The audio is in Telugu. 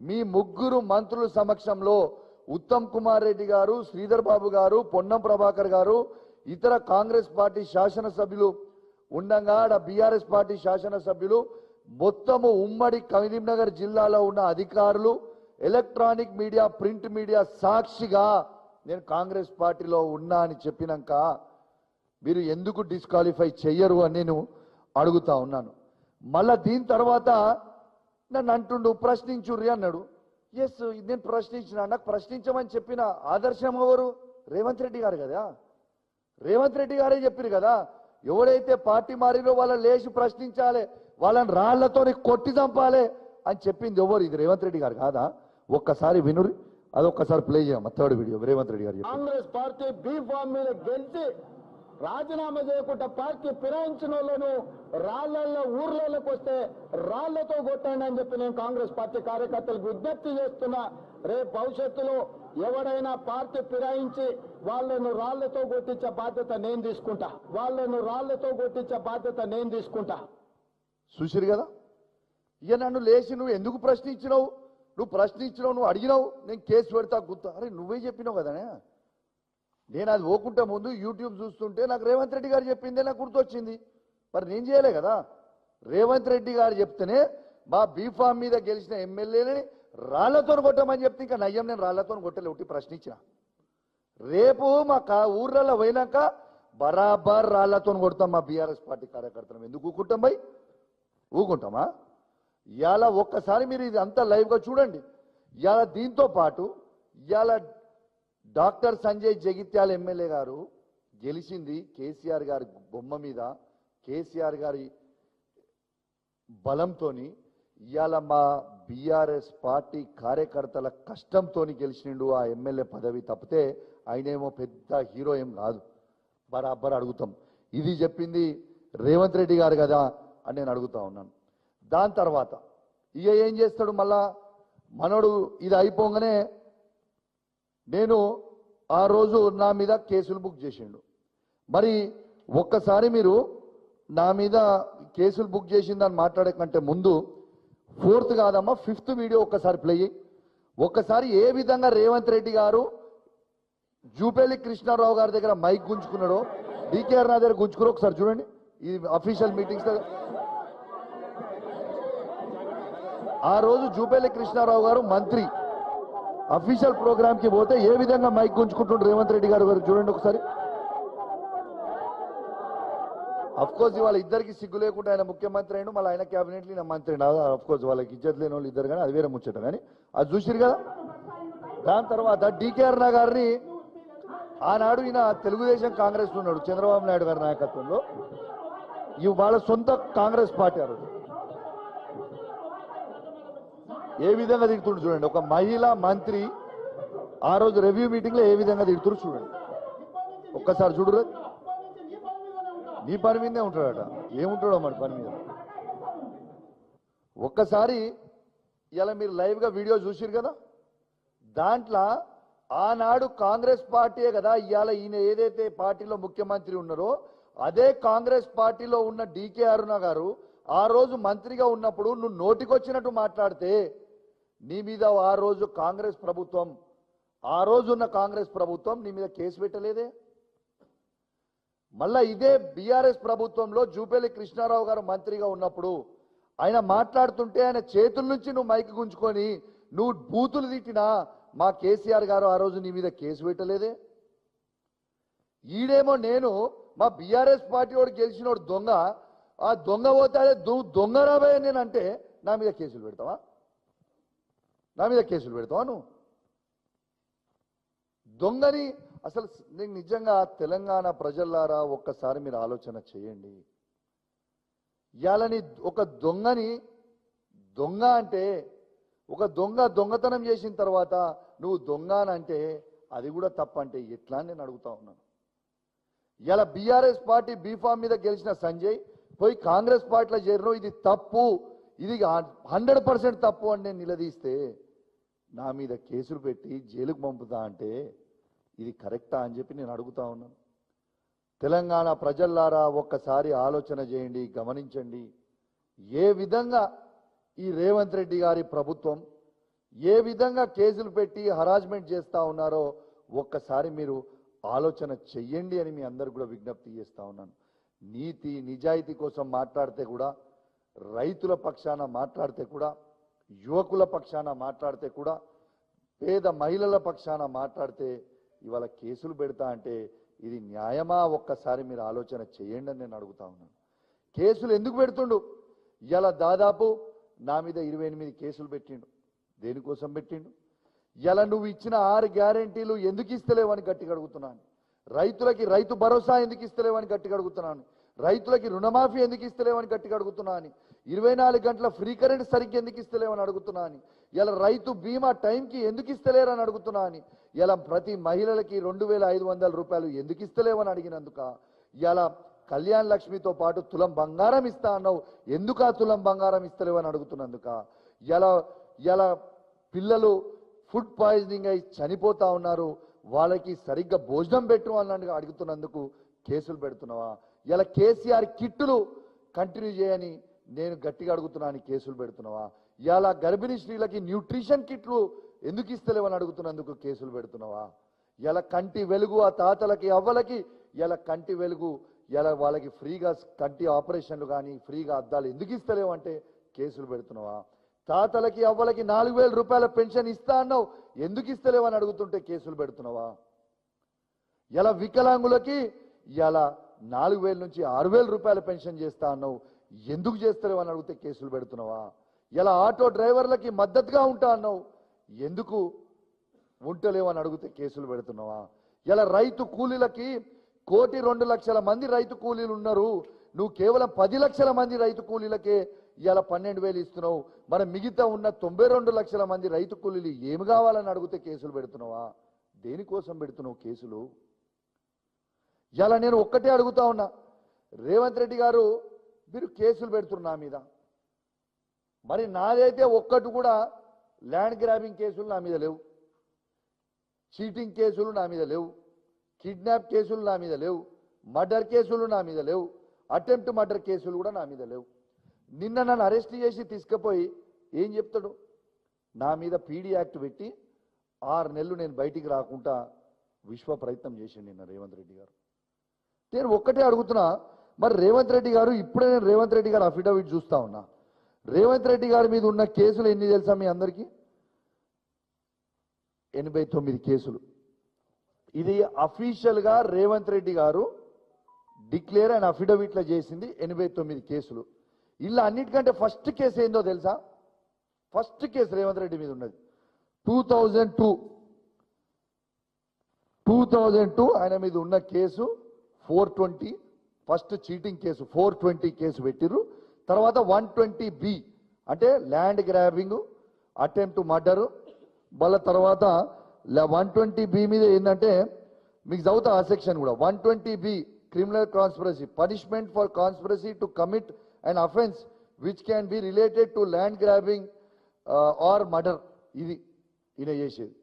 మీ ముగ్గురు మంత్రుల సమక్షంలో ఉత్తమ్ కుమార్ రెడ్డి గారు, శ్రీధర్ బాబు గారు, పొన్నం ప్రభాకర్ గారు, ఇతర కాంగ్రెస్ పార్టీ శాసనసభ్యులు ఉండగా బీఆర్ఎస్ పార్టీ శాసనసభ్యులు మొత్తము ఉమ్మడి కరీంనగర్ జిల్లాలో ఉన్న అధికారులు, ఎలక్ట్రానిక్ మీడియా, ప్రింట్ మీడియా సాక్షిగా నేను కాంగ్రెస్ పార్టీలో ఉన్నా అని చెప్పినాక మీరు ఎందుకు డిస్క్వాలిఫై చెయ్యరు అని నేను అడుగుతా ఉన్నాను. మళ్ళా దీని తర్వాత నన్ను అంటుండు ప్రశ్నించుర్రి అన్నాడు. ఎస్, నేను ప్రశ్నించిన, నాకు ప్రశ్నించమని చెప్పిన ఆదర్శం ఎవరు? రేవంత్ రెడ్డి గారు కదా. రేవంత్ రెడ్డి గారే చెప్పారు కదా, ఎవడైతే పార్టీ మారిలో వాళ్ళని లేచి ప్రశ్నించాలి, వాళ్ళని రాళ్లతో కొట్టి చంపాలి అని చెప్పింది ఎవరు? ఇది రేవంత్ రెడ్డి గారు కాదా? ఒక్కసారి వినురి, అదొక్కసారి ప్లే చేయమ్మా. థర్డ్ వీడియో రేవంత్ రెడ్డి గారు. కాంగ్రెస్ పార్టీ బీ ఫామ్ మీద గెలిచి రాజీనామా చేయకుండా పార్టీ ఫిరాయించిన వాళ్ళను రాళ్లలో ఊర్లలోకి వస్తే రాళ్లతో కొట్టండి అని చెప్పి నేను కాంగ్రెస్ పార్టీ కార్యకర్తలకు విజ్ఞప్తి చేస్తున్నా. రేపు భవిష్యత్తులో ఎవడైనా పార్టీ ఫిరాయించి వాళ్ళను రాళ్లతో కొట్టించే బాధ్యత నేను తీసుకుంటా. చూసిరు కదా. ఇక నన్ను లేచి నువ్వు ఎందుకు ప్రశ్నించినావు, నువ్వు అడిగినావు, నేను కేసు పెడతా గుర్తా. అరే నువ్వే చెప్పినావు కదనే. నేను అది పోకుంటే ముందు యూట్యూబ్ చూస్తుంటే నాకు రేవంత్ రెడ్డి గారు చెప్పిందే నాకు గుర్తొచ్చింది. మరి నేను చేయలే కదా. రేవంత్ రెడ్డి గారు చెప్తేనే మా బీఫామ్ మీద గెలిచిన ఎమ్మెల్యేని రాళ్లతో కొట్టమని చెప్తే ఇంకా నయ్యం, నేను రాళ్లతో కొట్టలే, ఒకటి ప్రశ్నించిన. రేపు మా ఊర్లలో పోయినాక బరాబర్ రాళ్లతో కొడతాం మా బీఆర్ఎస్ పార్టీ కార్యకర్తలు. ఎందుకు ఊకుంటాం భయ్? ఊకుంటామా? ఇవాళ ఒక్కసారి మీరు ఇది అంతా లైవ్గా చూడండి. ఇవాళ దీంతో పాటు ఇవాళ డాక్టర్ సంజయ్ జగిత్యాల ఎమ్మెల్యే గారు గెలిచింది కేసీఆర్ గారి బొమ్మ మీద, కేసీఆర్ గారి బలంతో. ఇవాళ మా బీఆర్ఎస్ పార్టీ కార్యకర్తల కష్టంతో గెలిచిండు ఆ ఎమ్మెల్యే పదవి. తప్పితే ఆయనేమో పెద్ద హీరో ఏం కాదు. బరాబర్ అడుగుతాం, ఇది చెప్పింది రేవంత్ రెడ్డి గారు కదా అని నేను అడుగుతా ఉన్నాను. దాని తర్వాత ఇక ఏం చేస్తాడు మళ్ళా మనోడు? ఇది అయిపోగానే నేను ఆ రోజు నా మీద కేసులు బుక్ చేసిండు. మరి ఒక్కసారి మీరు నా మీద కేసులు బుక్ చేసిందని మాట్లాడే కంటే ముందు ఫోర్త్ కాదమ్మా, ఫిఫ్త్ వీడియో ఒక్కసారి ప్లే చేయి. ఒక్కసారి ఏ విధంగా రేవంత్ రెడ్డి గారు జూపల్లి కృష్ణారావు గారి దగ్గర మైక్ గుంజుకున్నాడో, డీకేఆర్ నా దగ్గర గుంజుకున్నారో ఒకసారి చూడండి. ఈ అఫీషియల్ మీటింగ్స్ ఆ రోజు జూపల్లి కృష్ణారావు గారు మంత్రి అఫీషియల్ ప్రోగ్రామ్ కి పోతే ఏ విధంగా మైక్ గుంజుకుంటుండ్రు రేవంత్ రెడ్డి గారు చూడండి ఒకసారి. అఫ్ కోర్స్ ఇవాళ ఇద్దరికి సిగ్గు లేకుండా ఆయన ముఖ్యమంత్రి అయిన, మళ్ళీ ఆయన క్యాబినెట్ నా మంత్రి. అఫ్ కోర్స్ వాళ్ళకి ఇజ్జత్ లేని వాళ్ళు ఇద్దరు, కానీ అది వేరే ముచ్చట. కానీ అది చూసిరు కదా. దాని తర్వాత డీకేఆర్ గారిని ఆనాడు ఈయన తెలుగుదేశం కాంగ్రెస్ ఉన్నాడు చంద్రబాబు నాయుడు గారి నాయకత్వంలో, ఇవి వాళ్ళ సొంత కాంగ్రెస్ పార్టీ. ఆ రోజు ఏ విధంగా తిడుతుండ్రు చూడండి. ఒక మహిళా మంత్రి ఆ రోజు రివ్యూ మీటింగ్ లో ఏ విధంగా తిడుతున్నారు చూడండి. ఒక్కసారి చూడరు. నీ పని మీదే ఉంటాడట, ఏముంటాడో మరి పని మీద. ఒక్కసారి ఇలా మీరు లైవ్ గా వీడియో చూసిరు కదా. దాంట్లో ఆనాడు కాంగ్రెస్ పార్టీయే కదా ఇవాళ ఈయన ఏదైతే పార్టీలో ముఖ్యమంత్రి ఉన్నారో అదే కాంగ్రెస్ పార్టీలో ఉన్న డీకే అరుణ గారు ఆ రోజు మంత్రిగా ఉన్నప్పుడు నువ్వు నోటికొచ్చినట్టు మాట్లాడితే నీ మీద ఆ రోజు కాంగ్రెస్ ప్రభుత్వం, ఆ రోజు ఉన్న కాంగ్రెస్ ప్రభుత్వం నీ మీద కేసు పెట్టలేదే. మళ్ళా ఇదే బీఆర్ఎస్ ప్రభుత్వంలో జూపల్లి కృష్ణారావు గారు మంత్రిగా ఉన్నప్పుడు ఆయన మాట్లాడుతుంటే ఆయన చేతుల నుంచి నువ్వు మైక్ గుంజుకొని నువ్వు బూతులు తిట్టినా మా కేసీఆర్ గారు ఆ రోజు నీ మీద కేసు పెట్టలేదే. ఈడేమో నేను మా బీఆర్ఎస్ పార్టీ వాడు గెలిచినోడు దొంగ, ఆ దొంగ పోతాడే దొంగ రాబోయే నేను అంటే నా మీద కేసులు పెడతావా? నువ్వు దొంగని? అసలు నేను నిజంగా తెలంగాణ ప్రజలారా ఒక్కసారి మీరు ఆలోచన చేయండి. ఇయాలని ఒక దొంగని దొంగ అంటే, ఒక దొంగతనం చేసిన తర్వాత నువ్వు దొంగ అంటే అది కూడా తప్పంటే ఎట్లా అని నేను అడుగుతా ఉన్నాను. ఇలా బీఆర్ఎస్ పార్టీ బీఫామ్ మీద గెలిచిన సంజయ్ పోయి కాంగ్రెస్ పార్టీలో చేరడం ఇది తప్పు, ఇది 100% తప్పు అని నేను నిలదీస్తే నా మీద కేసులు పెట్టి జైలుకు పంపుతా అంటే ఇది కరెక్టా అని చెప్పి నేను అడుగుతా ఉన్నాను. తెలంగాణ ప్రజల్లారా ఒక్కసారి ఆలోచన చేయండి, గమనించండి. ఏ విధంగా ఈ రేవంత్ రెడ్డి గారి ప్రభుత్వం ఏ విధంగా కేసులు పెట్టి హరాస్మెంట్ చేస్తా ఉన్నారో ఒక్కసారి మీరు ఆలోచన చెయ్యండి అని మీ అందరు కూడా విజ్ఞప్తి చేస్తా ఉన్నాను. నీతి నిజాయితీ కోసం మాట్లాడితే కూడా, రైతుల పక్షాన మాట్లాడితే కూడా, యువకుల పక్షాన మాట్లాడితే కూడా, పేద మహిళల పక్షాన మాట్లాడితే ఇవాళ కేసులు పెడతా అంటే ఇది న్యాయమా? ఒక్కసారి మీరు ఆలోచన చేయండి అని నేను అడుగుతా ఉన్నాను. కేసులు ఎందుకు పెడుతుండు? ఇలా దాదాపు నా మీద 28 కేసులు పెట్టిండు. దేనికోసం పెట్టిండు? ఇలా నువ్వు ఇచ్చిన 6 గ్యారెంటీలు ఎందుకు ఇస్తలేవని గట్టిగా అడుగుతున్నాను. రైతులకి రైతు భరోసా ఎందుకు ఇస్తలేవని గట్టిగా అడుగుతున్నాను. రైతులకి రుణమాఫీ ఎందుకు ఇస్తలేవని గట్టిగా అడుగుతున్నాను. 24 గంటల ఫ్రీ కరెంట్ సరిగ్గా ఎందుకు ఇస్తలేవని అడుగుతున్నాను. ఇలా రైతు బీమా టైంకి ఎందుకు ఇస్తలేరని అడుగుతున్నాను. ఇలా ప్రతి మహిళలకి 2500 రూపాయలు ఎందుకు ఇస్తలేవని అడిగినందుక, ఇలా కళ్యాణ్ లక్ష్మితో పాటు తులం బంగారం ఇస్తా అన్నావు, ఎందుకు ఆ తులం బంగారం ఇస్తలేవని అడుగుతున్నందుక, ఇలా పిల్లలు ఫుడ్ పాయిజనింగ్ అయి చనిపోతా ఉన్నారు, వాళ్ళకి సరిగ్గా భోజనం పెట్టు అన్నట్టుగా అడుగుతున్నందుకు కేసులు పెడుతున్నావా? ఇలా కేసీఆర్ కిట్టులు కంటిన్యూ చేయని నేను గట్టిగా అడుగుతున్నాను, కేసులు పెడుతున్నావా? ఇలా గర్భిణీ స్త్రీలకి న్యూట్రిషన్ కిట్లు ఎందుకు ఇస్తలేవని అడుగుతున్నందుకు కేసులు పెడుతున్నావా? ఇలా కంటి వెలుగు ఆ తాతలకి అవ్వలకి ఇలా కంటి వెలుగు, ఇలా వాళ్ళకి ఫ్రీగా కంటి ఆపరేషన్లు కానీ ఫ్రీగా అద్దాలు ఎందుకు ఇస్తలేవంటే కేసులు పెడుతున్నావా? తాతలకి అవ్వలకి 4000 రూపాయల పెన్షన్ ఇస్తా అన్నావు, ఎందుకు ఇస్తలేవని అడుగుతుంటే కేసులు పెడుతున్నావా? ఇలా వికలాంగులకి ఇలా 4000 నుంచి 6000 రూపాయల పెన్షన్ చేస్తా అన్నావు, ఎందుకు చేస్తలేవని అడిగితే కేసులు పెడుతున్నావా? ఇలా ఆటో డ్రైవర్లకి మద్దతుగా ఉంటా అన్నావు, ఎందుకు ఉంటలేవని అడిగితే కేసులు పెడుతున్నావా? ఇలా రైతు కూలీలకి 1,02,00,000 మంది రైతు కూలీలు ఉన్నారు, నువ్వు కేవలం 10 లక్షల మంది రైతు కూలీలకే ఇలా 12,000 ఇస్తున్నావు, మరి మిగతా ఉన్న 92 లక్షల మంది రైతు కూలీలు ఏమి కావాలని అడిగితే కేసులు పెడుతున్నావా? దేనికోసం పెడుతున్నావు కేసులు? ఇలా నేను ఒక్కటే అడుగుతా ఉన్నా, రేవంత్ రెడ్డి గారు మీరు కేసులు పెడుతున్నారు నా మీద, మరి నాదైతే ఒక్కటి కూడా ల్యాండ్ గ్రాబింగ్ కేసులు నా మీద లేవు, చీటింగ్ కేసులు నా మీద లేవు, కిడ్నాప్ కేసులు నా మీద లేవు, మర్డర్ కేసులు నా మీద లేవు, అటెంప్ట్ మర్డర్ కేసులు కూడా నా మీద లేవు. నిన్న నన్ను అరెస్ట్ చేసి తీసుకుపోయి ఏం చెప్తాడు? నా మీద పీడీ యాక్ట్ పెట్టి 6 నెలలు నేను బయటికి రాకుండా విశ్వ ప్రయత్నం చేసిండు నిన్న రేవంత్ రెడ్డి గారు. నేను ఒక్కటే అడుగుతున్నా, మరి రేవంత్ రెడ్డి గారు ఇప్పుడే నేను రేవంత్ రెడ్డి గారు అఫిడవిట్ చూస్తా ఉన్నా, రేవంత్ రెడ్డి గారి మీద ఉన్న కేసులు ఎన్ని తెలుసా మీ అందరికీ? 89 కేసులు. ఇది అఫీషియల్ గా రేవంత్ రెడ్డి గారు డిక్లేర్ అండ్ అఫిడవిట్లో చేసింది 89 కేసులు. ఇలా అన్నిటికంటే ఫస్ట్ కేసు ఏందో తెలుసా? ఫస్ట్ కేసు రేవంత్ రెడ్డి మీద ఉన్నది 2002 ఆయన మీద ఉన్న case 420, first cheating case 420 case పెట్టిర్రు. తర్వాత 120B అంటే ల్యాండ్ గ్రాబింగ్, అటెంప్ట్ మర్డరు. మళ్ళీ తర్వాత 120B మీద ఏంటంటే మీకు చదువుతా ఆ సెక్షన్ కూడా, 120B criminal conspiracy, punishment for conspiracy to commit and offence which can be related to land grabbing or murder. ఇది ఈయన చేసేది.